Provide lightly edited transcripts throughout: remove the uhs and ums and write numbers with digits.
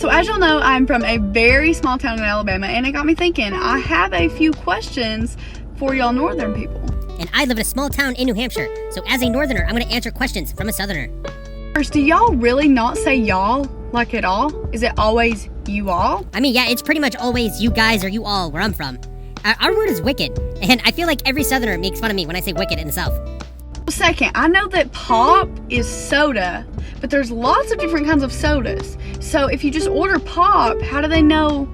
So as y'all know, I'm from a very small town in Alabama, and it got me thinking, I have a few questions for y'all northern people. And I live in a small town in New Hampshire, so as a northerner, I'm going to answer questions from a southerner. First, do y'all really not say y'all, like at all? Is it always you all? I mean, yeah, it's pretty much always you guys or you all where I'm from. Our word is wicked, and I feel like every southerner makes fun of me when I say wicked in the South. Second, I know that pop is soda, but there's lots of different kinds of sodas. So if you just order pop, how do they know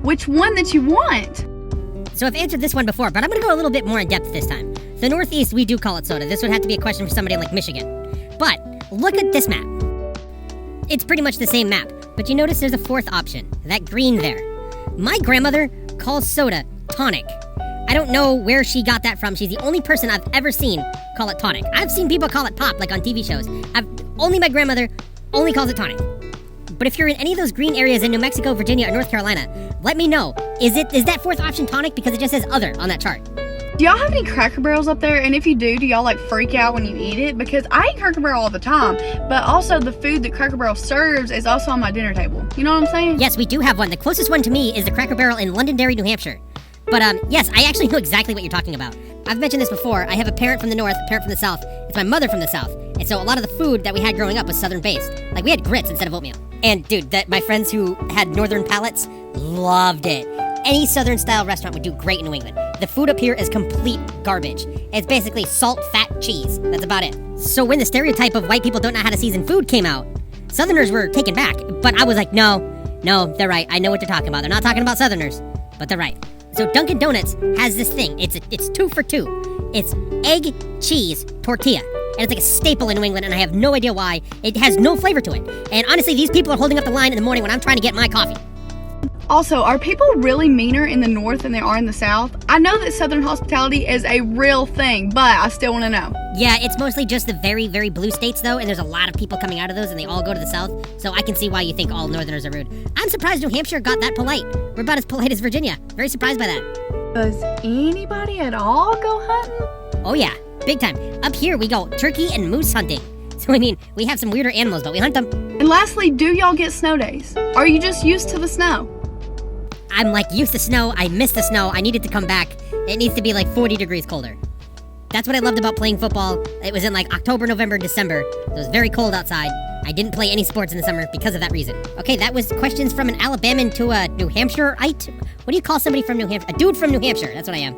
which one that you want? So I've answered this one before, but I'm going to go a little bit more in depth this time. The Northeast, we do call it soda. This would have to be a question for somebody in like Michigan. But look at this map. It's pretty much the same map, but you notice there's a fourth option, that green there. My grandmother calls soda tonic. I don't know where she got that from. She's the only person I've ever seen call it tonic. I've seen people call it pop, like on TV shows. Only my grandmother only calls it tonic. But if you're in any of those green areas in New Mexico, Virginia, or North Carolina, let me know. Is that fourth option tonic? Because it just says other on that chart. Do y'all have any Cracker Barrels up there? And if you do y'all like freak out when you eat it? Because I eat Cracker Barrel all the time, but also the food that Cracker Barrel serves is also on my dinner table. You know what I'm saying? Yes, we do have one. The closest one to me is the Cracker Barrel in Londonderry, New Hampshire. But yes, I actually know exactly what you're talking about. I've mentioned this before. I have a parent from the north, a parent from the south. It's my mother from the south. And so a lot of the food that we had growing up was southern based. Like we had grits instead of oatmeal. And dude, my friends who had northern palates loved it. Any southern style restaurant would do great in New England. The food up here is complete garbage. It's basically salt, fat, cheese. That's about it. So when the stereotype of white people don't know how to season food came out, southerners were taken back. But I was like, no, they're right. I know what they're talking about. They're not talking about southerners, but they're right. So Dunkin' Donuts has this thing. It's 2 for 2. It's egg, cheese, tortilla. And it's like a staple in New England, and I have no idea why. It has no flavor to it. And honestly, these people are holding up the line in the morning when I'm trying to get my coffee. Also, are people really meaner in the north than they are in the south? I know that southern hospitality is a real thing, but I still want to know. Yeah, it's mostly just the very, very blue states, though, and there's a lot of people coming out of those, and they all go to the south, so I can see why you think all northerners are rude. I'm surprised New Hampshire got that polite. We're about as polite as Virginia. Very surprised by that. Does anybody at all go hunting? Oh yeah, big time. Up here, we go turkey and moose hunting. So, I mean, we have some weirder animals, but we hunt them. And lastly, do y'all get snow days? Are you just used to the snow? I'm like used to snow. I miss the snow. I need it to come back. It needs to be like 40 degrees colder. That's what I loved about playing football. It was in like October, November, December. It was very cold outside. I didn't play any sports in the summer because of that reason. Okay, that was questions from an Alabaman to a New Hampshireite. What do you call somebody from New Hampshire? A dude from New Hampshire. That's what I am.